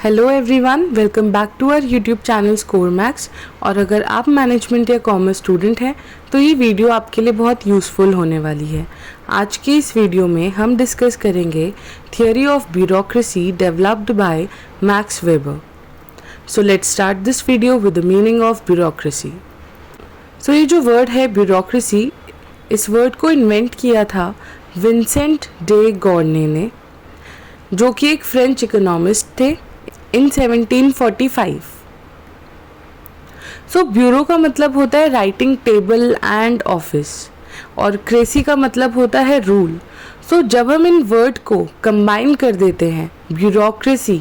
Hello everyone, welcome back to our YouTube channel Score Max. और अगर आप management या कॉमर्स स्टूडेंट हैं तो ये वीडियो आपके लिए बहुत यूज़फुल होने वाली है। आज की इस वीडियो में हम डिस्कस करेंगे theory of bureaucracy developed by Max Weber. So let's start this video with the meaning of bureaucracy. So ये जो वर्ड है ब्यूरोक्रेसी, इस वर्ड को इन्वेंट किया था विंसेंट डे गॉर्ने ने, जो कि एक फ्रेंच इकोनॉमिस्ट थे इन 1745। सो ब्यूरो का मतलब होता है राइटिंग टेबल एंड ऑफिस, और क्रेसी का मतलब होता है रूल। सो जब हम इन वर्ड को कंबाइन कर देते हैं bureaucracy,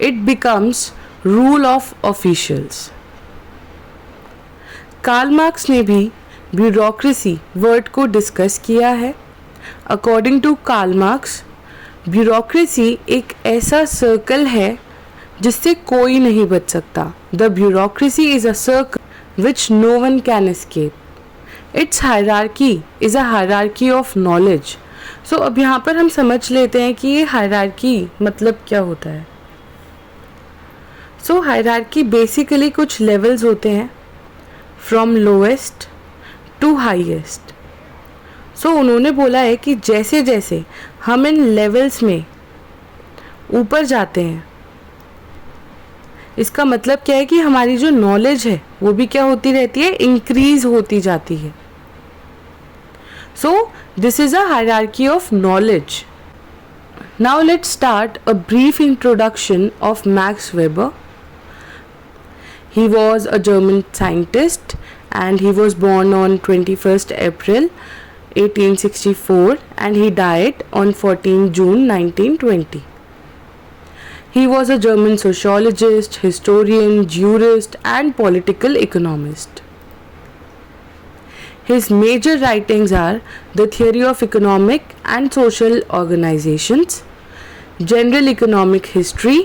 it becomes rule of officials. Karl Marx ने भी ब्यूरोक्रेसी वर्ड को डिस्कस किया है। According to Karl Marx, bureaucracy एक ऐसा सर्कल है जिससे कोई नहीं बच सकता। The bureaucracy is a circle which no one can escape. Its hierarchy is a hierarchy of knowledge. So अब यहाँ पर हम समझ लेते हैं कि ये हायरार्की मतलब क्या होता है। सो हायरार्की बेसिकली कुछ लेवल्स होते हैं, फ्रॉम लोएस्ट टू हाईएस्ट। सो उन्होंने बोला है कि जैसे जैसे हम इन लेवल्स में ऊपर जाते हैं, इसका मतलब क्या है कि हमारी जो नॉलेज है वो भी क्या होती रहती है, इंक्रीज होती जाती है। So this is a hierarchy of knowledge. Now let's start a brief introduction of max weber. He was a German scientist and he was born on 21st April 1864 and he died on 14 June 1920. He was a German sociologist, historian, jurist and political economist. His major writings are The Theory of Economic and Social Organizations, General Economic History,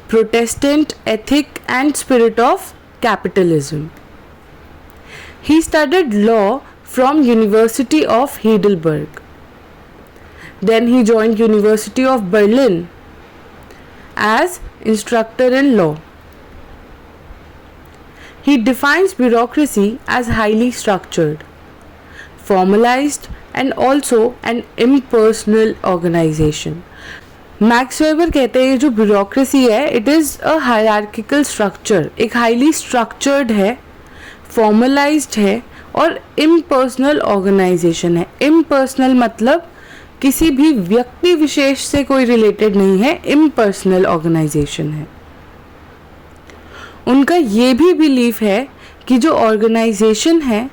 Protestant Ethic and Spirit of Capitalism. He studied law from University of Heidelberg. Then he joined University of Berlin as instructor in law. He defines bureaucracy as highly structured, formalized and also an impersonal organization. Max weber कहते हैं जो bureaucracy है, it is a hierarchical structure, एक highly structured है, formalised है और impersonal organisation है। Impersonal मतलब किसी भी व्यक्ति विशेष से कोई रिलेटेड नहीं है, इम्पर्सनल ऑर्गेनाइजेशन है। उनका ये भी बिलीफ है कि जो ऑर्गेनाइजेशन है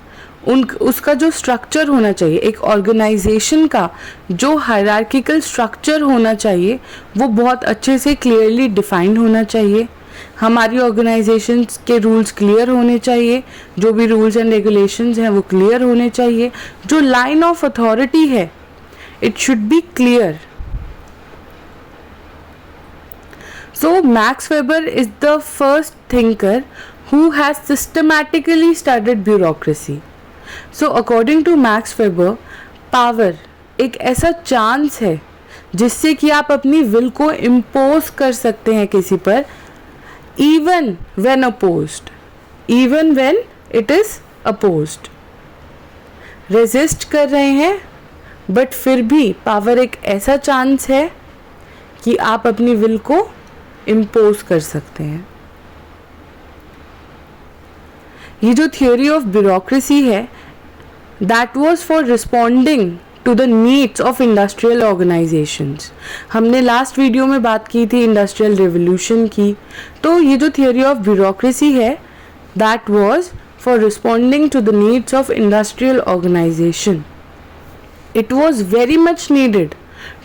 उसका जो स्ट्रक्चर होना चाहिए, एक ऑर्गेनाइजेशन का जो हायरार्किकल स्ट्रक्चर होना चाहिए वो बहुत अच्छे से क्लियरली डिफाइंड होना चाहिए। हमारी ऑर्गेनाइजेशन के रूल्स क्लियर होने चाहिए, जो भी रूल्स एंड रेगुलेशंस हैं वो क्लियर होने चाहिए। जो लाइन ऑफ अथॉरिटी है, it should be clear. So max weber is the first thinker who has systematically studied bureaucracy. So according to Max Weber, power एक ऐसा चांस है जिससे कि आप अपनी विल को इम्पोज कर सकते हैं किसी पर, even when opposed, even when it is opposed. Resist कर रहे हैं बट फिर भी पावर एक ऐसा चांस है कि आप अपनी विल को इम्पोज कर सकते हैं। ये जो थियोरी ऑफ ब्यूरोक्रेसी है, that was for responding to the needs of industrial organisations. हमने लास्ट वीडियो में बात की थी इंडस्ट्रियल रिवोल्यूशन की। तो ये जो थियोरी ऑफ ब्यूरोक्रेसी है, that was for responding to the needs of industrial organisation. It was very much needed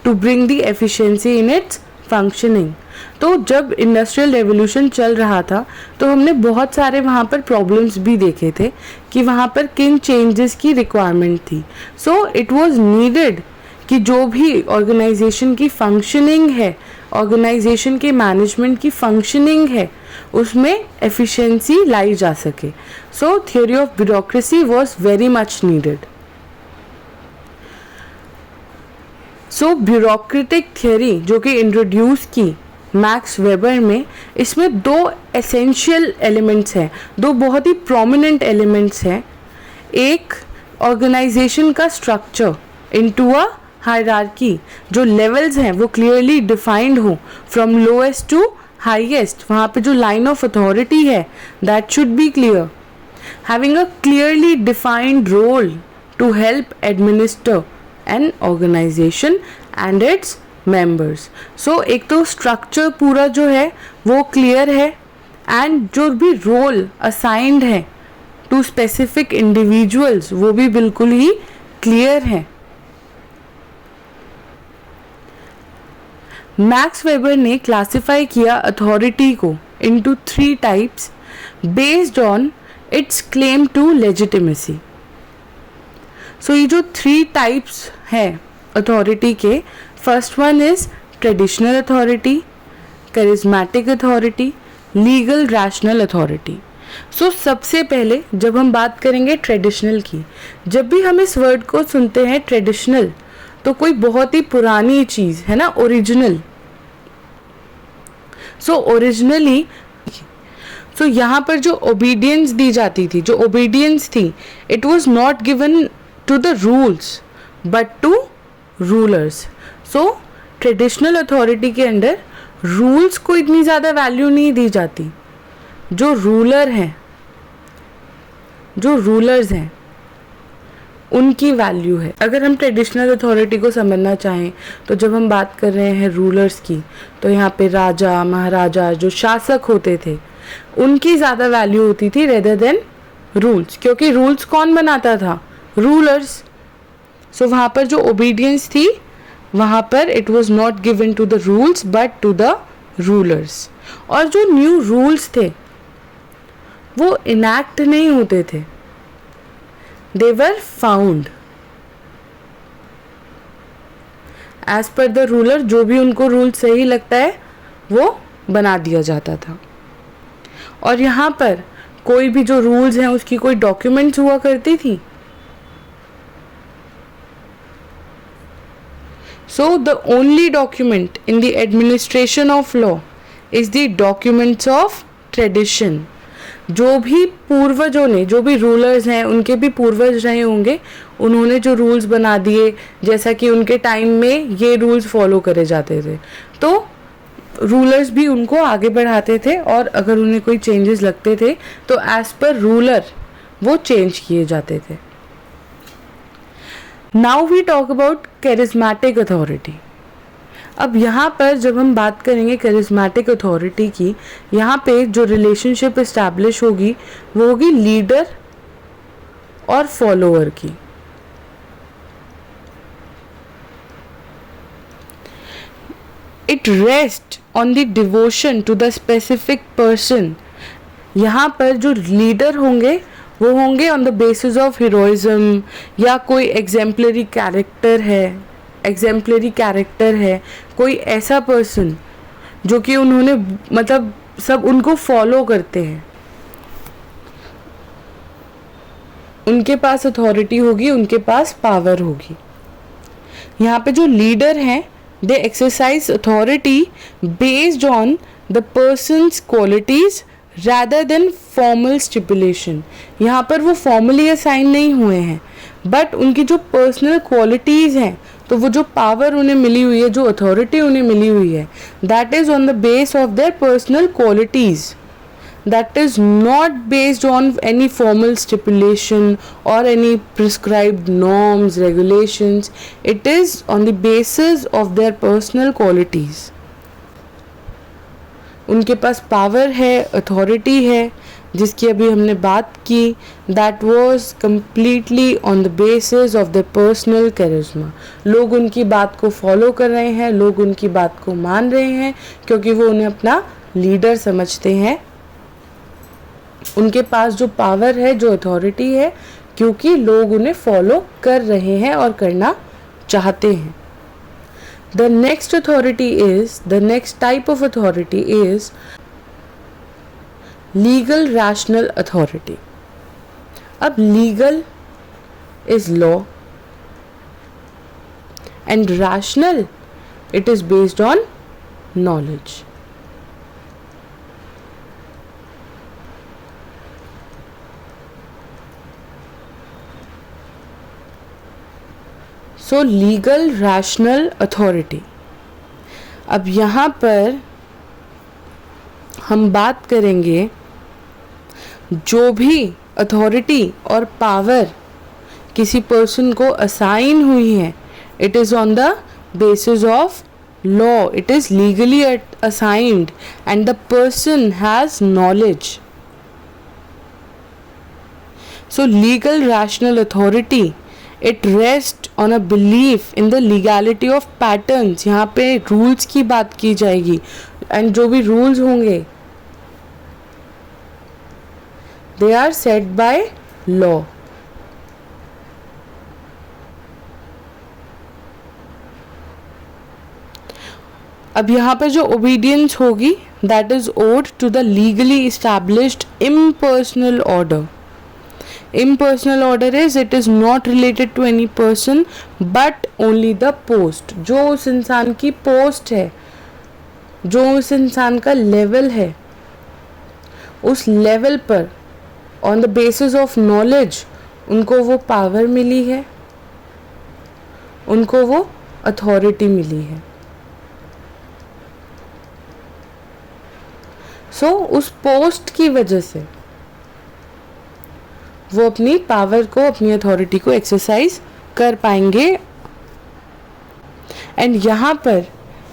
to bring the efficiency in its functioning. तो जब इंडस्ट्रियल रेवोल्यूशन चल रहा था तो हमने बहुत सारे वहाँ पर प्रॉब्लम्स भी देखे थे कि वहाँ पर किन चेंजेस की रिक्वायरमेंट थी। सो इट वाज नीडेड कि जो भी ऑर्गेनाइजेशन की फंक्शनिंग है, ऑर्गेनाइजेशन के मैनेजमेंट की फंक्शनिंग है, उसमें एफिशिएंसी लाई जा सके। So theory of bureaucracy was very much needed. So bureaucratic theory जो कि इंट्रोड्यूस की मैक्स वेबर में, इसमें दो एसेंशियल एलिमेंट्स हैं, दो बहुत ही प्रोमिनेंट एलिमेंट्स हैं. एक ऑर्गेनाइजेशन का स्ट्रक्चर इनटू अ हायरार्की, जो लेवल्स हैं वो क्लियरली डिफाइंड हो फ्रॉम लोएस्ट टू हाईएस्ट. वहाँ पे जो लाइन ऑफ अथॉरिटी है that should be clear. Having a clearly defined role to help administer an organization and its members. So एक तो स्ट्रक्चर पूरा जो है वो क्लियर है, एंड जो भी रोल असाइंड है टू स्पेसिफिक इंडिविजुअल्स वो भी बिल्कुल ही क्लियर है. मैक्स वेबर ने क्लासिफाई किया अथॉरिटी को into 3 types based on its claim to legitimacy. So ये जो 3 टाइप्स है अथॉरिटी के, first one is traditional authority, charismatic authority, legal rational authority. So सबसे पहले जब हम बात करेंगे ट्रेडिशनल की, जब भी हम इस वर्ड को सुनते हैं ट्रेडिशनल, तो कोई बहुत ही पुरानी चीज़ है ना, ओरिजिनल. सो ओरिजिनली, सो यहाँ पर जो ओबीडियंस दी जाती थी, जो ओबीडियंस थी, it was not given to the rules but to rulers. So traditional authority के अंदर रूल्स को इतनी ज़्यादा वैल्यू नहीं दी जाती. जो रूलर हैं, जो रूलर्स हैं, उनकी वैल्यू है. अगर हम ट्रेडिशनल अथॉरिटी को समझना चाहें तो जब हम बात कर रहे हैं रूलर्स की, तो यहाँ पे राजा महाराजा जो शासक होते थे उनकी ज़्यादा वैल्यू होती थी रेदर देन रूल्स, क्योंकि रूल्स कौन बनाता था? रूलर्स. सो वहाँ पर जो ओबीडियंस थी, वहाँ पर it was not given to the rules but to the rulers. और जो न्यू रूल्स थे वो इनैक्ट नहीं होते थे, they were found as per the ruler. जो भी उनको रूल सही लगता है वो बना दिया जाता था. और यहाँ पर कोई भी जो रूल्स हैं उसकी कोई डॉक्यूमेंट्स हुआ करती थी. So the only document in the administration of law is the documents of tradition. जो भी पूर्वजों ने, जो भी रूलर्स हैं, उनके भी पूर्वज रहे होंगे, उन्होंने जो रूल्स बना दिए, जैसा कि उनके टाइम में ये रूल्स फॉलो करे जाते थे, तो रूलर्स भी उनको आगे बढ़ाते थे. और अगर उन्हें कोई चेंजेस लगते थे तो एज पर रूलर वो चेंज किए जाते थे. Now we talk about charismatic authority. अब यहाँ पर जब हम बात करेंगे कैरिज्मेटिक अथॉरिटी की, यहाँ पे जो रिलेशनशिप इस्टेब्लिश होगी वो होगी लीडर और फॉलोअर की. It rest on the devotion to the specific person. यहाँ पर जो लीडर होंगे वो होंगे on the basis of heroism, या कोई एग्जेम्पलरी कैरेक्टर है, कोई ऐसा पर्सन जो कि उन्होंने, मतलब सब उनको फॉलो करते हैं, उनके पास अथॉरिटी होगी, उनके पास पावर होगी. यहाँ पे जो लीडर हैं they exercise authority based on the person's qualities rather than formal stipulation. यहाँ पर वो फॉर्मली असाइन नहीं हुए हैं, बट उनकी जो पर्सनल क्वालिटीज़ हैं, तो वो जो पावर उन्हें मिली हुई है, जो अथॉरिटी उन्हें मिली हुई है, that is on the base of their personal qualities. That is not based on any formal stipulation or any prescribed norms, regulations. It is on the basis of their personal qualities. उनके पास power है, authority है, जिसकी अभी हमने बात की. That was completely on the basis of the personal charisma. लोग उनकी बात को फॉलो कर रहे हैं, लोग उनकी बात को मान रहे हैं, क्योंकि वो उन्हें अपना लीडर समझते हैं. उनके पास जो पावर है, जो अथॉरिटी है, क्योंकि लोग उन्हें फॉलो कर रहे हैं और करना चाहते हैं. The next type of authority is legal rational authority. अब legal is law and rational, it is based on knowledge. So legal rational authority. अब यहाँ पर हम बात करेंगे जो भी अथॉरिटी और पावर किसी पर्सन को असाइन हुई है, it is on the basis of law, it is legally assigned and the person has knowledge. So legal rational authority, it rests on a belief in the legality of patterns. यहाँ पे rules की बात की जाएगी and जो भी rules होंगे they are set by law. अब यहाँ पर जो ओबीडियंस होगी that is owed to the legally established impersonal order. Impersonal order is it is not related to any person but only the post. जो उस इंसान की पोस्ट है, जो उस इंसान का लेवल है, उस लेवल पर on the basis of knowledge उनको वो पावर मिली है, उनको वो अथॉरिटी मिली है. सो उस पोस्ट की वजह से वो अपनी पावर को, अपनी अथॉरिटी को एक्सरसाइज कर पाएंगे. एंड यहाँ पर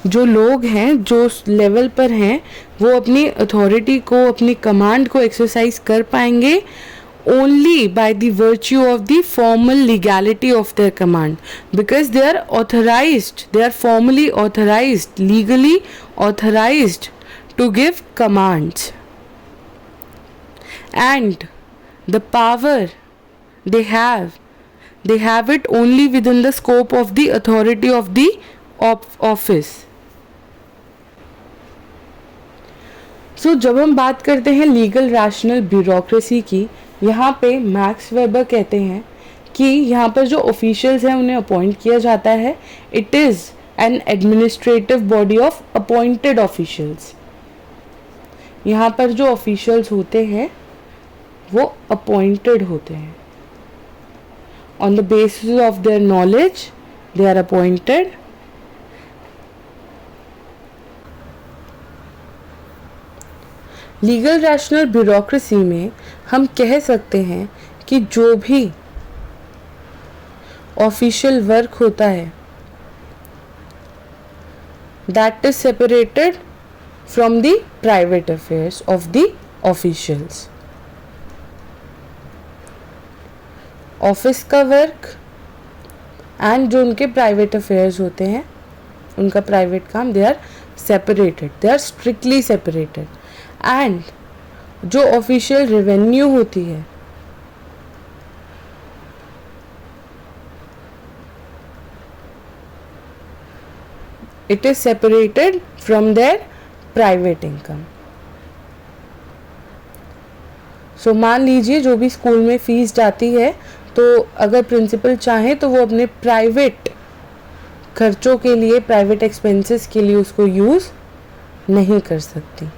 जो लोग हैं, जो लेवल पर हैं, वो अपनी अथॉरिटी को, अपनी कमांड को एक्सरसाइज कर पाएंगे only by the virtue of the formal legality of their command, because they are authorized, they are formally authorized, legally authorized to give commands. And the power they have it only within the scope of the authority of the office. So जब हम बात करते हैं legal rational bureaucracy की, यहाँ पे max weber कहते हैं कि यहाँ पर जो ऑफिशियल्स हैं उन्हें अपॉइंट किया जाता है, it is an administrative body of appointed officials. यहाँ पर जो ऑफिशियल्स होते हैं वो अपॉइंटेड होते हैं. On the basis of their knowledge they are appointed. Legal rational bureaucracy में हम कह सकते हैं कि जो भी ऑफिशियल वर्क होता है that is separated from the private affairs of the officials. Office का वर्क एंड जो उनके प्राइवेट अफेयर्स होते हैं, उनका प्राइवेट काम, they are separated, they are strictly separated. And जो ऑफिशियल रेवेन्यू होती है, it is separated from their private income. सो मान लीजिए जो भी स्कूल में फीस जाती है, तो अगर प्रिंसिपल चाहे तो वो अपने प्राइवेट खर्चों के लिए, प्राइवेट एक्सपेंसेस के लिए उसको यूज़ नहीं कर सकती.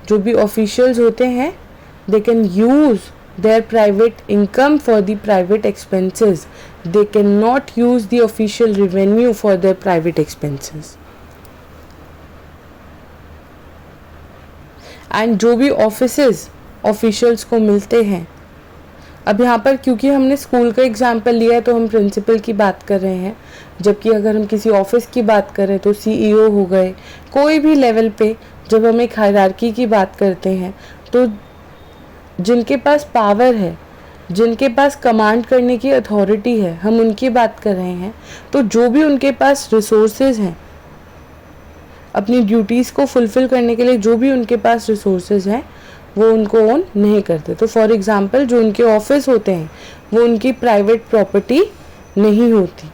जो भी ऑफिशियल्स होते हैं they can use their private income for the private expenses. They cannot use the official revenue for their private expenses. And जो भी offices officials को मिलते हैं, अब यहाँ पर क्योंकि हमने स्कूल का एग्जाम्पल लिया है तो हम प्रिंसिपल की बात कर रहे हैं, जबकि अगर हम किसी ऑफिस की बात करें तो CEO हो गए. कोई भी लेवल पे जब हम एक हायरार्की की बात करते हैं तो जिनके पास पावर है, जिनके पास कमांड करने की अथॉरिटी है, हम उनकी बात कर रहे हैं. तो जो भी उनके पास रिसोर्सेज हैं, अपनी ड्यूटीज़ को फुलफ़िल करने के लिए जो भी उनके पास रिसोर्सेज हैं वो उनको ओन नहीं करते. तो फॉर एग्ज़ाम्पल जो उनके ऑफिस होते हैं वो उनकी प्राइवेट प्रॉपर्टी नहीं होती,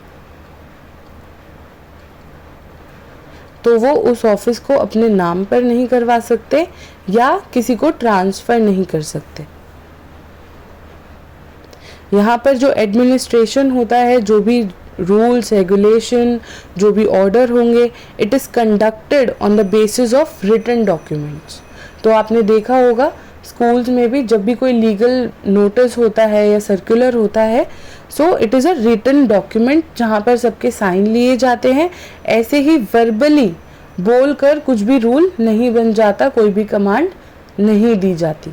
तो वो उस ऑफिस को अपने नाम पर नहीं करवा सकते या किसी को ट्रांसफ़र नहीं कर सकते. यहाँ पर जो एडमिनिस्ट्रेशन होता है, जो भी रूल्स रेगुलेशन, जो भी ऑर्डर होंगे, it is conducted on the basis of written documents. तो आपने देखा होगा स्कूल्स में भी जब भी कोई लीगल नोटिस होता है या सर्कुलर होता है, so it is a written document जहाँ पर सबके साइन लिए जाते हैं। ऐसे ही वर्बली बोल कर कुछ भी रूल नहीं बन जाता, कोई भी कमांड नहीं दी जाती।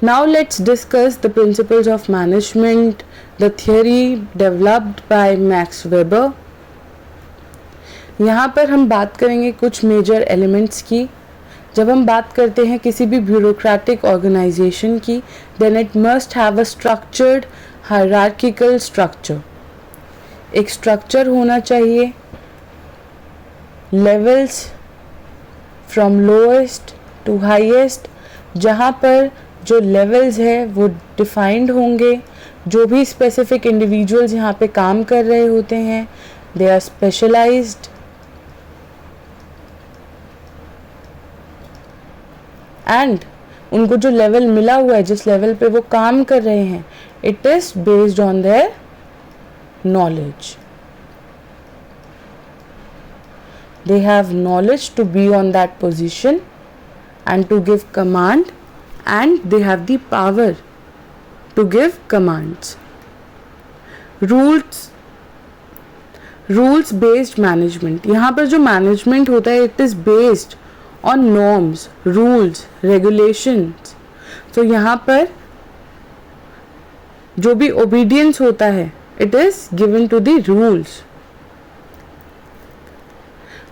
Now let's discuss the principles of management, the theory developed by Max Weber. यहाँ पर हम बात करेंगे कुछ मेजर एलिमेंट्स की। जब हम बात करते हैं किसी भी ब्यूरोक्रेटिक ऑर्गेनाइजेशन की, then it must have a structured hierarchical structure. एक स्ट्रक्चर होना चाहिए, levels from lowest to highest, जहाँ पर जो लेवल्स है वो डिफाइंड होंगे। जो भी स्पेसिफिक इंडिविजुअल्स यहाँ पे काम कर रहे होते हैं, दे आर स्पेशलाइज्ड एंड उनको जो लेवल मिला हुआ है, जिस लेवल पे वो काम कर रहे हैं, it is based on their knowledge. They have knowledge to be on that position and to give command, and they have the power to give commands. Rules based management, यहाँ पर जो मैनेजमेंट होता है it is based on norms, rules, regulations. तो यहाँ पर जो भी obedience होता है it is given to the rules.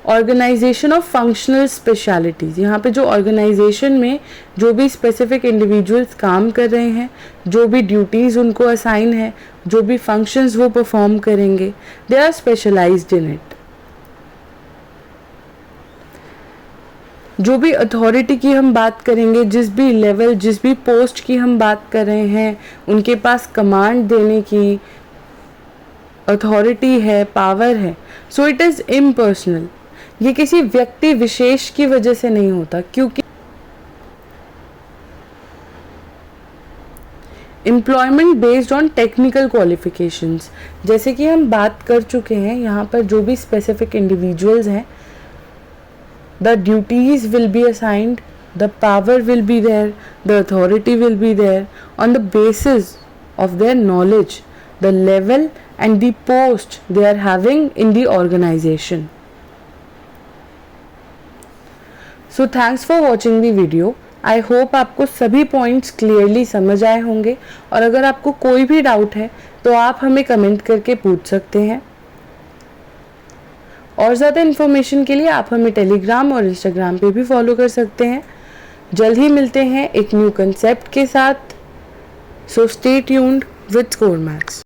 Organisation of functional specialities, यहाँ पे जो ऑर्गेनाइजेशन में जो भी स्पेसिफिक इंडिविजुअल्स काम कर रहे हैं, जो भी ड्यूटीज़ उनको असाइन है, जो भी फंक्शंस वो परफॉर्म करेंगे, they are specialised in it. जो भी अथॉरिटी की हम बात करेंगे, जिस भी लेवल, जिस भी पोस्ट की हम बात कर रहे हैं, उनके पास कमांड देने की अथॉरिटी है, पावर है। So it is impersonal. ये किसी व्यक्ति विशेष की वजह से नहीं होता, क्योंकि employment based on technical qualifications, जैसे कि हम बात कर चुके हैं, यहाँ पर जो भी स्पेसिफिक इंडिविजुअल्स हैं, the duties will be assigned, the power will be there, the authority will be there on the basis of their knowledge, the level and the post they are having in the organization. So thanks for watching the video. I hope आपको सभी points clearly समझ आए होंगे, और अगर आपको कोई भी डाउट है तो आप हमें कमेंट करके पूछ सकते हैं। और ज़्यादा इन्फॉर्मेशन के लिए आप हमें टेलीग्राम और इंस्टाग्राम पे भी फॉलो कर सकते हैं। जल्द ही मिलते हैं एक न्यू कंसेप्ट के साथ। So stay tuned with score maths.